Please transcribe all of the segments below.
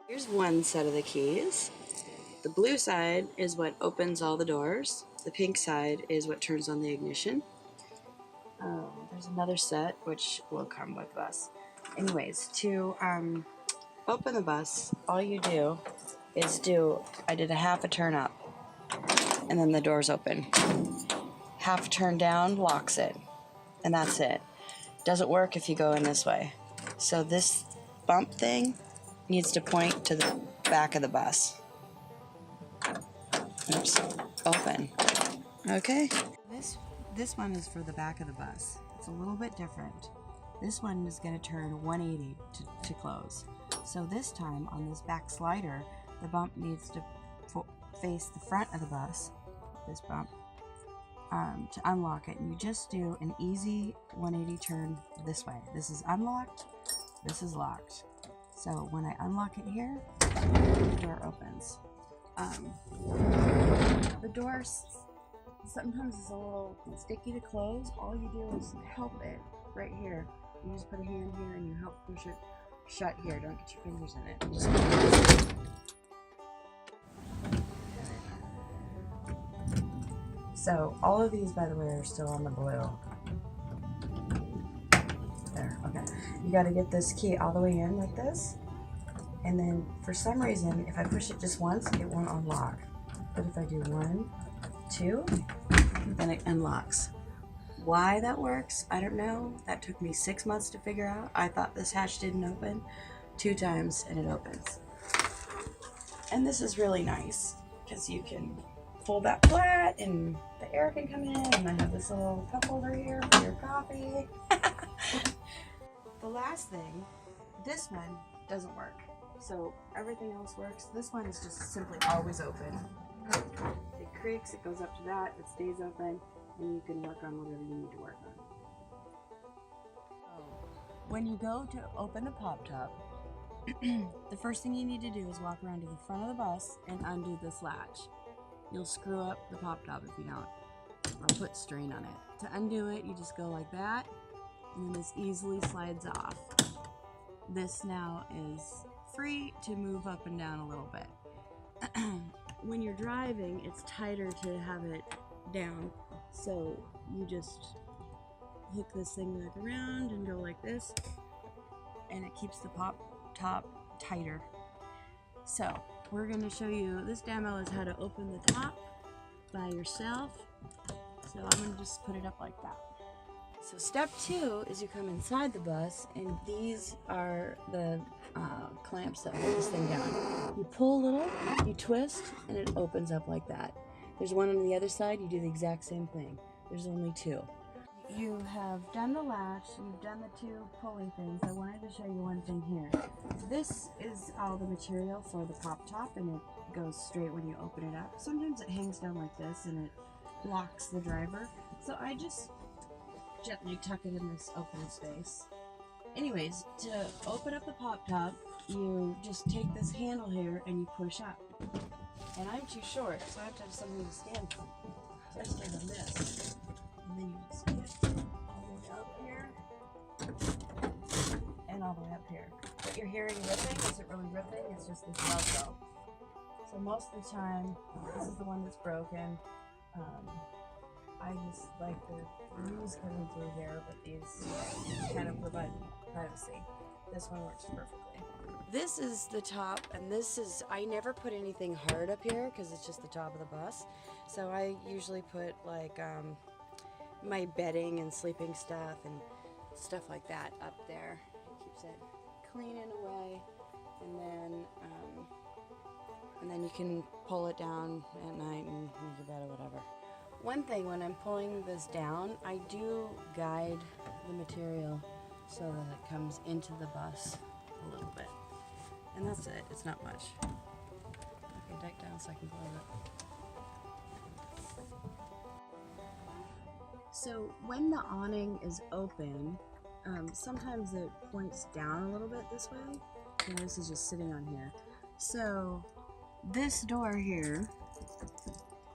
Here's one set of the keys. The blue side is what opens all the doors. The pink side is what turns on the ignition. There's another set which will come with the bus. Anyways, to open the bus, all you do is I did a half a turn up, and then the doors open. Half a turn down locks it, and that's it. Doesn't work if you go in this way. So this bump thing needs to point to the back of the bus. Oops, open. Okay. This one is for the back of the bus. It's a little bit different. This one is going to turn 180 to close. So this time on this back slider, the bump needs to face the front of the bus, this bump, to unlock it. And you just do an easy 180 turn this way. This is unlocked, this is locked. So when I unlock it here, the door opens. The door sometimes is a little sticky to close. All you do is help it right here. You just put a hand here and you help push it shut here. Don't get your fingers in it. So all of these, by the way, are still on the blue. There, okay. You got to get this key all the way in like this. And then for some reason, if I push it just once, it won't unlock. But if I do 1, 2, then it unlocks. Why that works, I don't know. That took me 6 months to figure out. I thought this hatch didn't open 2 times and it opens. And this is really nice because you can fold that flat and the air can come in, and I have this little cup holder here for your coffee. The last thing, this one doesn't work. So everything else works. This one is just simply always open. It creaks, it goes up to that, it stays open, and you can work on whatever you need to work on. When you go to open the pop top, the first thing you need to do is walk around to the front of the bus and undo this latch. You'll screw up the pop top if you don't, or put strain on it. To undo it, you just go like that, and then this easily slides off. This now is free to move up and down a little bit. When you're driving, it's tighter to have it down, so you just hook this thing back around and go like this, and it keeps the pop top tighter. So we're going to show you, this demo is how to open the top by yourself. So I'm going to just put it up like that. So step 2 is you come inside the bus, and these are the clamps that hold this thing down. You pull a little, you twist, and it opens up like that. There's one on the other side, you do the exact same thing. There's only 2. You have done the latch, you've done the 2 pulley things. I wanted to show you one thing here. This is all the material for the pop top, and it goes straight when you open it up. Sometimes it hangs down like this and it blocks the driver. So I just gently tuck it in this open space. Anyways, to open up the pop top, you just take this handle here and you push up. And I'm too short, so I have to have something to stand on. So I stand on this. And then you just get all the way up here and all the way up here. What you're hearing ripping isn't really ripping, it's just this Velcro. So most of the time, this is the one that's broken. I just like the breeze coming through here, but these kind of provide privacy. This one works perfectly. This is the top, and this is, I never put anything hard up here because it's just the top of the bus. So I usually put like my bedding and sleeping stuff and stuff like that up there. It keeps it clean in a way, and then you can pull it down at night and make your bed or whatever. One thing, when I'm pulling this down, I do guide the material so that it comes into the bus a little bit. And that's it, it's not much. I can deck down so I can pull it. So when the awning is open, sometimes it points down a little bit this way. And this is just sitting on here. So this door here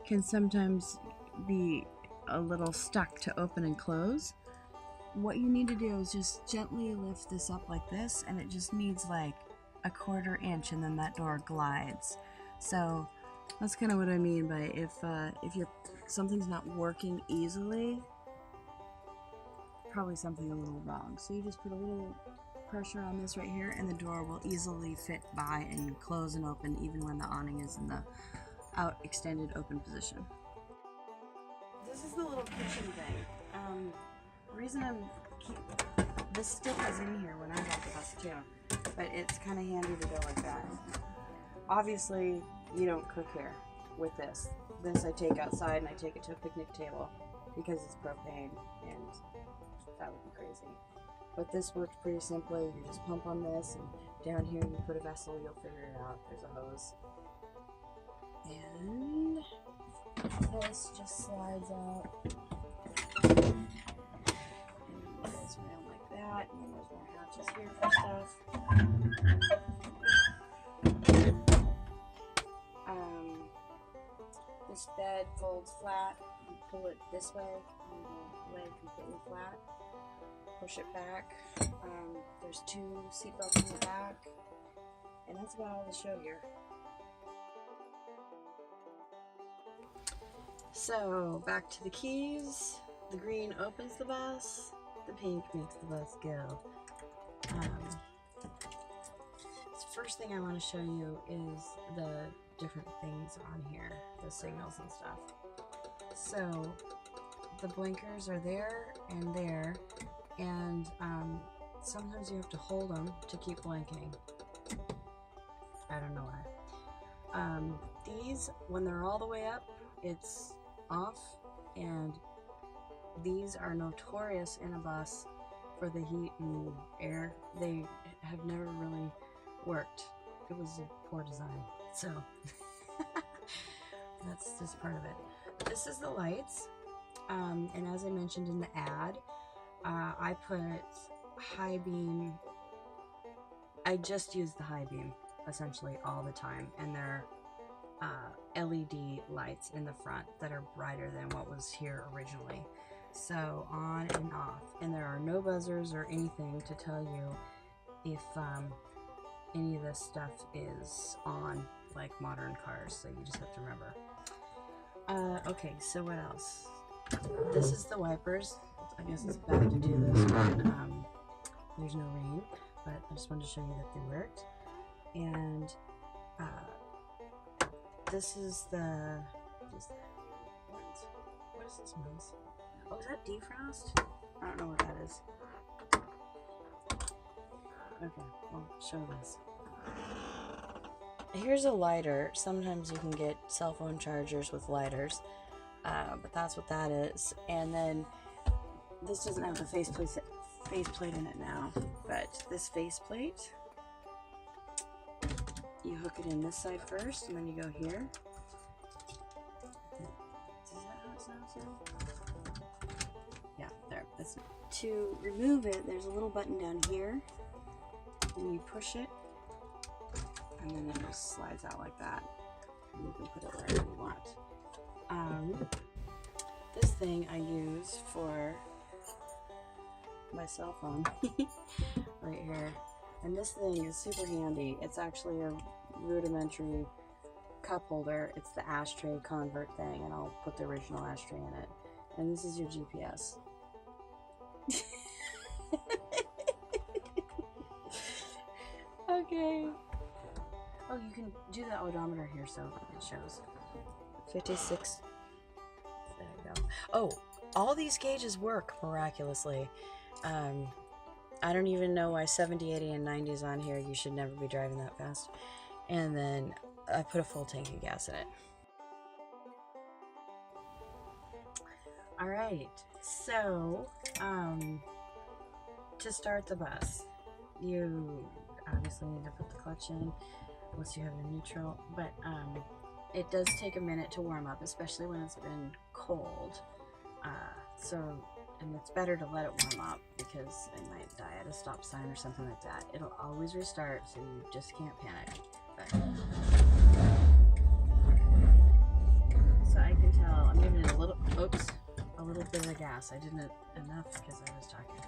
can sometimes be a little stuck to open and close. What you need to do is just gently lift this up like this, and it just needs like 1/4 inch, and then that door glides. So that's kind of what I mean by if something's not working easily, probably something a little wrong. So you just put a little pressure on this right here, and the door will easily fit by and close and open even when the awning is in the out extended open position. This is the little kitchen thing. Reason this still is in here when I got the bus too, but it's kind of handy to go like that. Obviously, you don't cook here with this. This I take outside and I take it to a picnic table because it's propane, and that would be crazy. But this works pretty simply. You just pump on this, and down here you put a vessel, you'll figure it out. There's a hose. And this just slides out. And it goes around like that, and then there's more hatches here for stuff. This bed folds flat. You pull it this way, and the leg completely flat. Push it back. There's 2 seatbelts in the back, and that's about all the show here. So back to the keys. The green opens the bus. The pink makes the bus go. The first thing I want to show you is the different things on here, the signals and stuff. So the blinkers are there, and sometimes you have to hold them to keep blinking. I don't know why. These, when they're all the way up, it's off, and these are notorious in a bus for the heat and air. They have never really worked. It was a poor design, so that's just part of it. This is the lights, and as I mentioned in the ad, I put high beam. I just use the high beam essentially all the time, and they're LED lights in the front that are brighter than what was here originally. So on and off, and there are no buzzers or anything to tell you if any of this stuff is on like modern cars, so you just have to remember. Okay, so what else? This is the wipers. I guess it's bad to do this when there's no rain, but I just wanted to show you that they worked. And this is the what is this noise? Oh, is that defrost? I don't know what that is. Okay, well, show this. Here's a lighter. Sometimes you can get cell phone chargers with lighters, but that's what that is. And then this doesn't have the faceplate in it now, but this faceplate, you hook it in this side first, and then you go here. Is that how it sounds now? Yeah, there. That's to remove it. There's a little button down here, and you push it, and then it just slides out like that. And you can put it wherever you want. This thing I use for my cell phone right here, and this thing is super handy. It's actually a rudimentary cup holder. It's the ashtray convert thing, and I'll put the original ashtray in it. And this is your GPS. Okay. Oh, you can do the odometer here, so it shows 56. There you go. Oh, all these gauges work miraculously. I don't even know why 70, 80, and 90 is on here. You should never be driving that fast. And then I put a full tank of gas in it. Alright, so to start the bus, you obviously need to put the clutch in unless you have a neutral, but it does take a minute to warm up, especially when it's been cold. And it's better to let it warm up because it might die at a stop sign or something like that. It'll always restart, so you just can't panic. But, so I can tell I'm giving it a little bit of gas. I didn't enough because I was talking.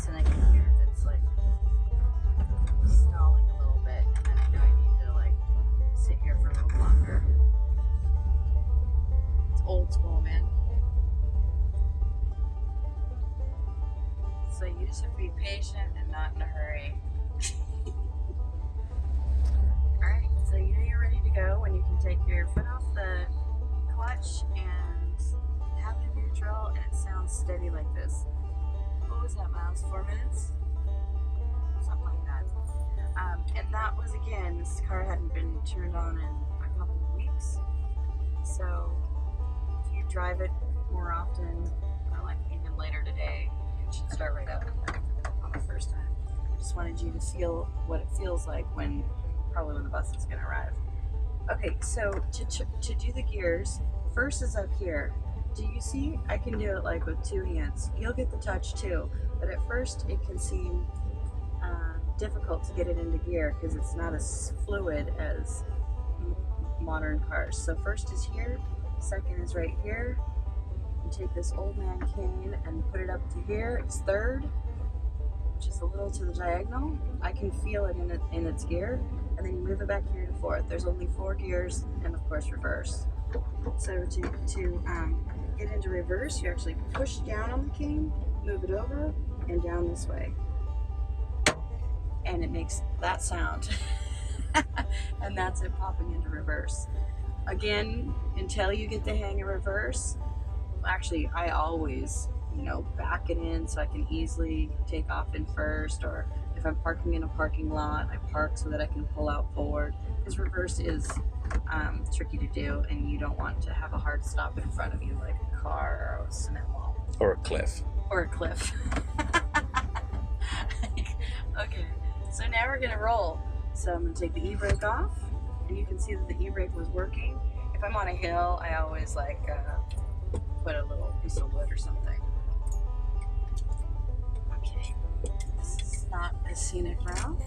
this and I can hear if it's like stalling a little bit, and then I know I need to like sit here for a little longer. It's old school, man. So you just have to be patient and not in a hurry. Alright, so you know you're ready to go when you can take your foot off the clutch and have it neutral, and it sounds steady like this. What was that, Miles? 4 minutes? Something like that. And that was, again, this car hadn't been turned on in a couple of weeks. So if you drive it more often, or like even later today, it should start right up on the first time. I just wanted you to feel what it feels like when the bus is going to arrive. Okay, so to do the gears, first is up here. Do you see? I can do it like with 2 hands. You'll get the touch too, but at first it can seem difficult to get it into gear because it's not as fluid as modern cars. So first is here, second is right here. You take this old man cane and put it up to here. It's third, which is a little to the diagonal. I can feel it in its gear, and then you move it back here to fourth. There's only 4 gears, and of course reverse. So to get into reverse, you actually push down on the cane, move it over, and down this way. And it makes that sound. And that's it popping into reverse. Again, until you get the hang of reverse, actually I always, back it in so I can easily take off in first, or if I'm parking in a parking lot, I park so that I can pull out forward, because reverse is tricky to do, and you don't want to have a hard stop in front of you like a car or a cement wall. Or a cliff. Or a cliff. Okay, so now we're gonna roll. So I'm gonna take the e-brake off, and you can see that the e-brake was working. If I'm on a hill, I always put a little piece of wood or something. Okay, this is not a scenic route.